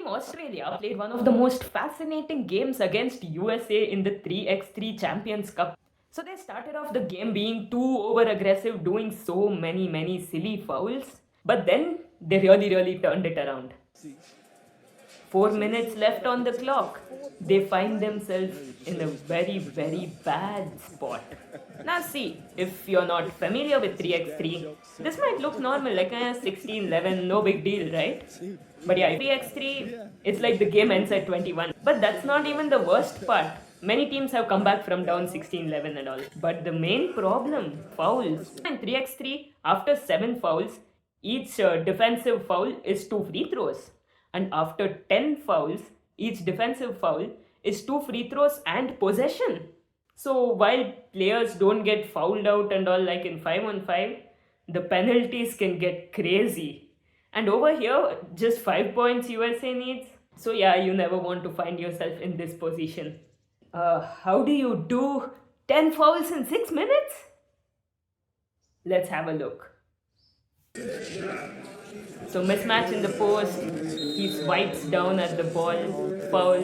Team Australia played one of the most fascinating games against USA in the 3x3 Champions Cup. So they started off the game being too over aggressive, doing so many silly fouls. But then they really turned it around. 4 minutes left on the clock. They find themselves in a very bad spot. Now, see, if you're not familiar with 3x3, this might look normal, like a 16-11, no big deal, right? But yeah, 3x3, it's like the game ends at 21. But that's not even the worst part. Many teams have come back from down 16-11 and all. But the main problem, fouls. In 3x3, after 7 fouls, each defensive foul is 2 free throws. And after 10 fouls, each defensive foul is 2 free throws and possession. So while players don't get fouled out and all like in 5-on-5, the penalties can get crazy. And over here, just 5 points USA needs. So yeah, you never want to find yourself in this position. How do you do 10 fouls in 6 minutes? Let's have a look. So mismatch in the post, he swipes down at the ball, foul.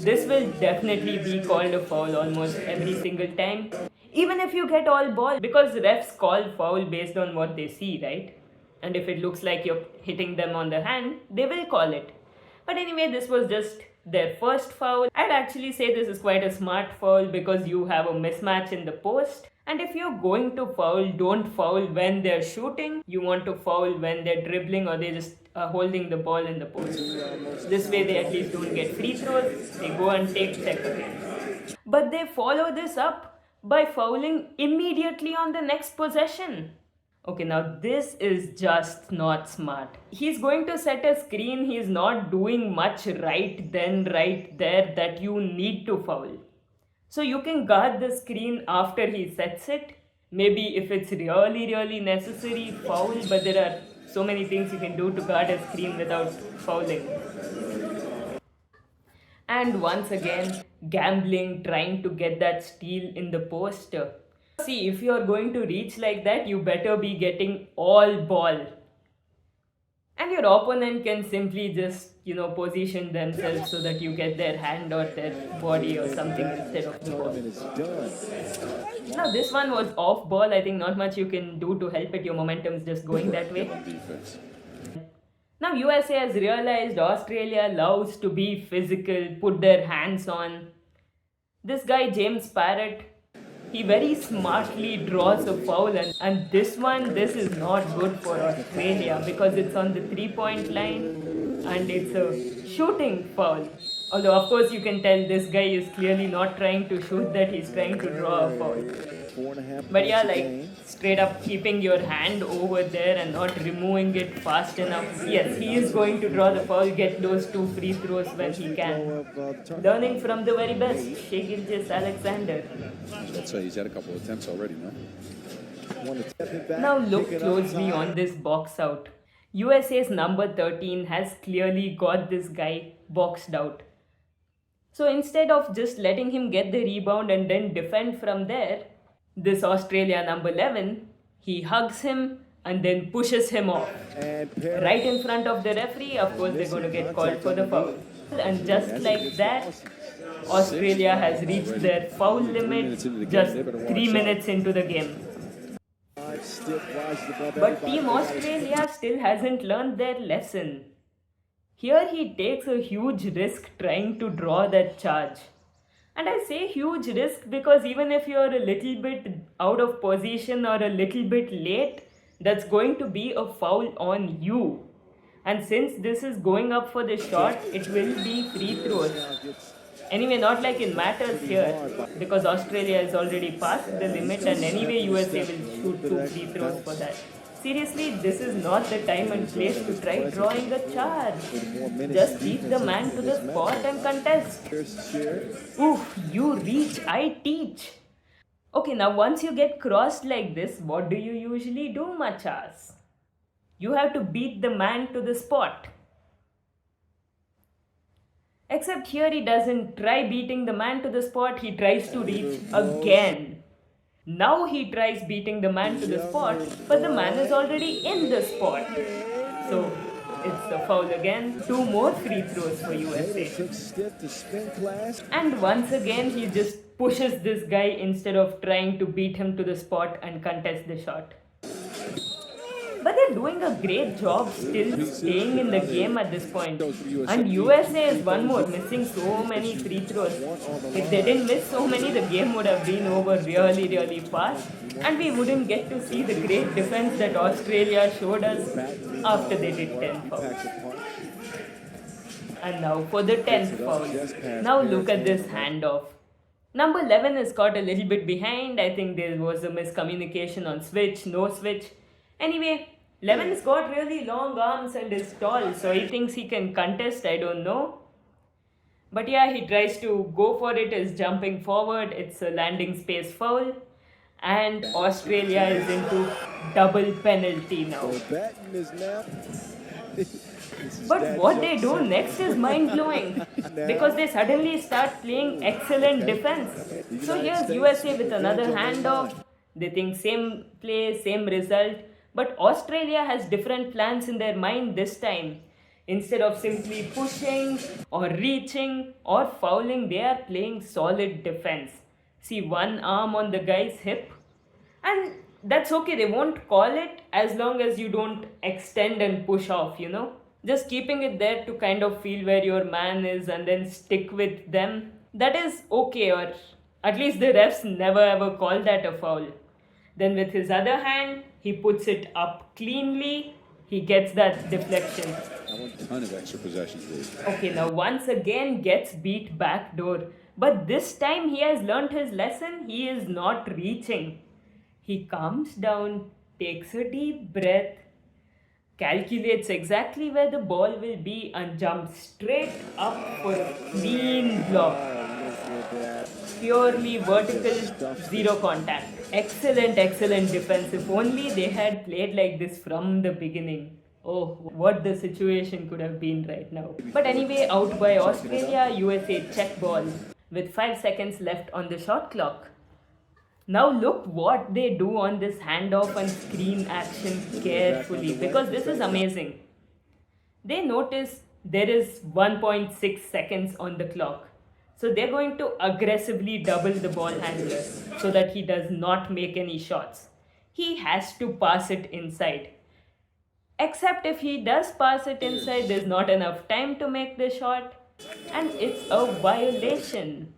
This will definitely be called a foul almost every single time. Even if you get all ball, because refs call foul based on what they see, right? And if it looks like you're hitting them on the hand, they will call it. But anyway, this was just their first foul. I'd actually say this is quite a smart foul because you have a mismatch in the post. And if you're going to foul, don't foul when they're shooting. You want to foul when they're dribbling or they're just holding the ball in the post. This way they at least don't get free throws. They go and take check. But they follow this up by fouling immediately on the next possession. Okay, now this is just not smart. He's going to set a screen. He's not doing much right then, right there that you need to foul. So you can guard the screen after he sets it. Maybe if it's really necessary, foul, but there are so many things you can do to guard a screen without fouling. And once again, gambling, trying to get that steal in the post. See, if you're going to reach like that, you better be getting all ball. And your opponent can simply just, position themselves so that you get their hand or their body or something instead of the ball. Now, this one was off ball. I think not much you can do to help it. Your momentum's just going that way. Now, USA has realized Australia loves to be physical, put their hands on. This guy, James Parrott, he very smartly draws a foul, and this is not good for Australia because it's on the 3-point line and it's a shooting foul. Although of course you can tell this guy is clearly not trying to shoot that, he's trying to draw a foul. But yeah, like straight up keeping your hand over there and not removing it fast enough. Yes, he is going to draw the foul, get those 2 free throws when he can. Learning from the very best, Shai Gilgeous-Alexander. I'd say he's had a couple of attempts already, no? Now look closely on this box out. USA's number 13 has clearly got this guy boxed out. So instead of just letting him get the rebound and then defend from there, this Australia number 11, he hugs him and then pushes him off. Right in front of the referee, of course they're going to get called for the foul. And just like that, Australia has reached their foul limit just 3 minutes into the game. But Team Australia still hasn't learned their lesson. Here he takes a huge risk trying to draw that charge. And I say huge risk because even if you're a little bit out of position or a little bit late, that's going to be a foul on you. And since this is going up for the shot, it will be free throws. Anyway, not like it matters here because Australia is already past the limit and anyway USA will shoot 2 free throws for that. Seriously, this is not the time and place to try drawing a charge. Just keep the man to the spot and contest. Oof, you reach, I teach. Okay, now once you get crossed like this, what do you usually do, machas? You have to beat the man to the spot. Except here he doesn't try beating the man to the spot, he tries to reach again. Now he tries beating the man to the spot, but the man is already in the spot. So It's a foul again. 2 more free throws for USA. And once again, he just pushes this guy instead of trying to beat him to the spot and contest the shot. But they're doing a great job still staying in the game at this point. And USA is one more, missing so many free throws. If they didn't miss so many, the game would have been over really, really fast. And we wouldn't get to see the great defense that Australia showed us after they did 10 fouls. And now for the 10th foul. Now look at this handoff. Number 11 is caught a little bit behind. I think there was a miscommunication on switch, no switch. Anyway, 11's got really long arms and is tall, so he thinks he can contest, I don't know. But yeah, he tries to go for it, is jumping forward, it's a landing space foul. And Australia is into double penalty now. But what they do next is mind-blowing because they suddenly start playing excellent defense. So here's USA with another handoff. They think same play, same result. But Australia has different plans in their mind this time. Instead of simply pushing or reaching or fouling, they are playing solid defense. See, one arm on the guy's hip. And that's okay, they won't call it as long as you don't extend and push off, you know. Just keeping it there to kind of feel where your man is and then stick with them. That is okay, or at least the refs never ever call that a foul. Then with his other hand, he puts it up cleanly. He gets that deflection. I want a ton of extra possessions, Dave. Okay, now once again gets beat backdoor. But this time he has learnt his lesson. He is not reaching. He calms down, takes a deep breath, calculates exactly where the ball will be and jumps straight up for a clean block. Purely vertical, zero contact. Excellent, excellent defense. If only they had played like this from the beginning. Oh, what the situation could have been right now. But anyway, out by Australia, USA check ball with 5 seconds left on the shot clock. Now look what they do on this handoff and screen action carefully because this is amazing. They notice there is 1.6 seconds on the clock. So they're going to aggressively double the ball handler so that he does not make any shots. He has to pass it inside. Except if he does pass it inside, there's not enough time to make the shot. And it's a violation.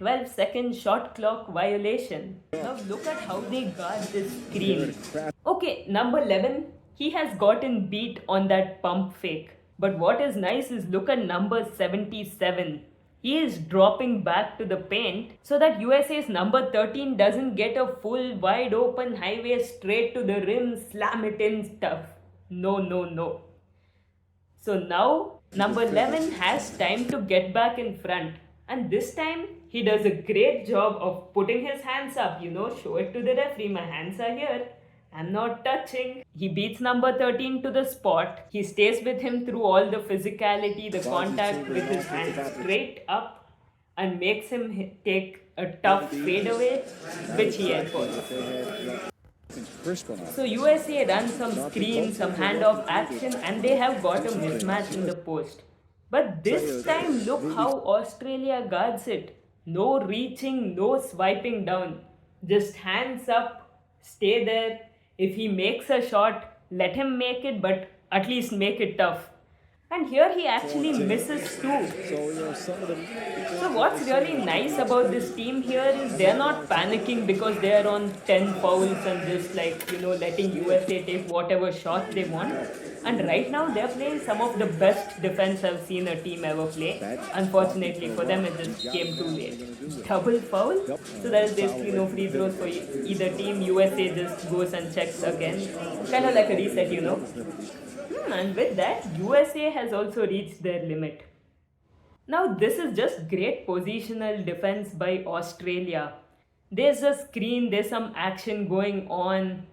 12-second shot clock violation. Now look at how they guard this screen. Okay, number 11, he has gotten beat on that pump fake. But what is nice is look at number 77. He is dropping back to the paint so that USA's number 13 doesn't get a full wide open highway straight to the rim, slam it in stuff. No, no, no. So now number 11 has time to get back in front. And this time he does a great job of putting his hands up, show it to the referee, my hands are here, I'm not touching. He beats number 13 to the spot. He stays with him through all the physicality, the contact with his hands straight up and makes him take a tough fadeaway, which he enforces. So USA runs some screen, some handoff action and they have got a mismatch in the post. But this time look how Australia guards it. No reaching, no swiping down. Just hands up, stay there. If he makes a shot, let him make it, but at least make it tough. And here he actually misses too. So what's really nice about this team here is they're not panicking because they're on 10 fouls and just letting USA take whatever shot they want. And right now they're playing some of the best defense I've seen a team ever play. Unfortunately for them it just came too late. Double foul? So there is basically no free throws for either team. USA just goes and checks again. Kind of like a reset, And with that, USA has also reached their limit. Now this is just great positional defense by Australia. There's a screen, there's some action going on.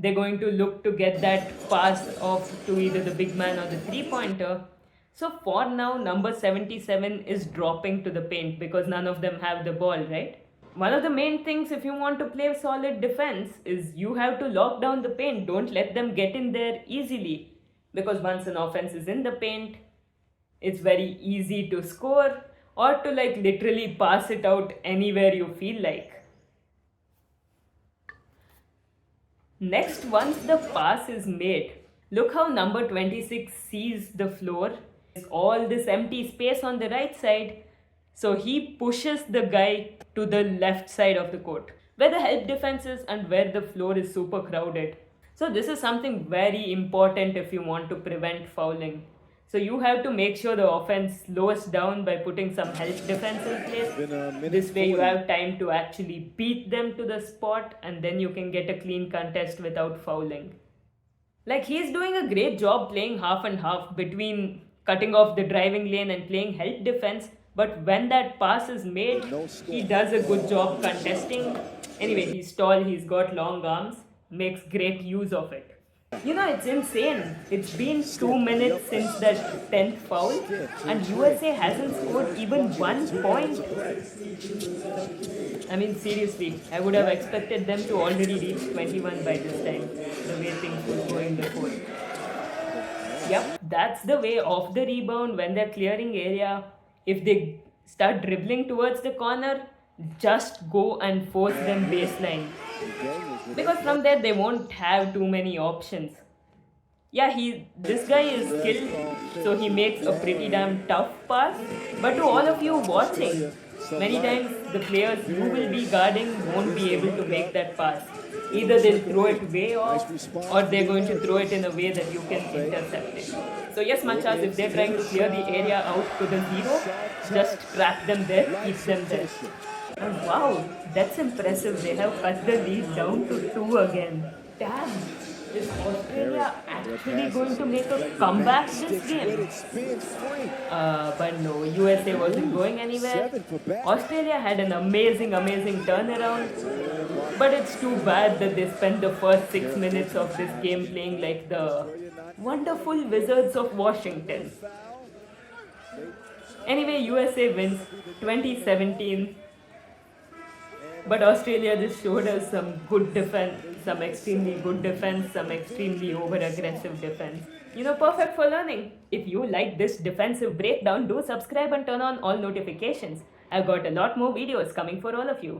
They're going to look to get that pass off to either the big man or the three-pointer. So for now, number 77 is dropping to the paint because none of them have the ball, right? One of the main things if you want to play solid defense is you have to lock down the paint. Don't let them get in there easily. Because once an offense is in the paint, it's very easy to score or to like literally pass it out anywhere you feel like. Next, once the pass is made, look how number 26 sees the floor. There's all this empty space on the right side. So he pushes the guy to the left side of the court, where the help defense is and where the floor is super crowded. So this is something very important if you want to prevent fouling. So you have to make sure the offense slows down by putting some help defense in place. This way you have time to actually beat them to the spot and then you can get a clean contest without fouling. Like he's doing a great job playing half and half between cutting off the driving lane and playing help defense, but when that pass is made, he does a good job contesting. Anyway, he's tall, he's got long arms, makes great use of it. You know, it's insane. It's been 2 minutes since that 10th foul, and USA hasn't scored even 1 point. I mean, seriously, I would have expected them to already reach 21 by this time, the way things were going before. Yep, that's the way off the rebound when they're clearing area. If they start dribbling towards the corner, just go and force them baseline. Because from there they won't have too many options. Yeah, this guy is skilled, so he makes a pretty damn tough pass. But to all of you watching, many times the players you will be guarding won't be able to make that pass. Either they'll throw it way off, or they're going to throw it in a way that you can intercept it. So yes, Manchas, if they're trying to clear the area out to the zero, just trap them there, keep them there. And wow, that's impressive. They have cut the lead down to 2 again. Damn, is Australia actually going to make a comeback this game? But no, USA wasn't going anywhere. Australia had an amazing turnaround. But it's too bad that they spent the first 6 minutes of this game playing like the wonderful Wizards of Washington. Anyway, USA wins 2017. But Australia just showed us some good defense, some extremely good defense, some extremely over-aggressive defense. You know, perfect for learning. If you like this defensive breakdown, do subscribe and turn on all notifications. I've got a lot more videos coming for all of you.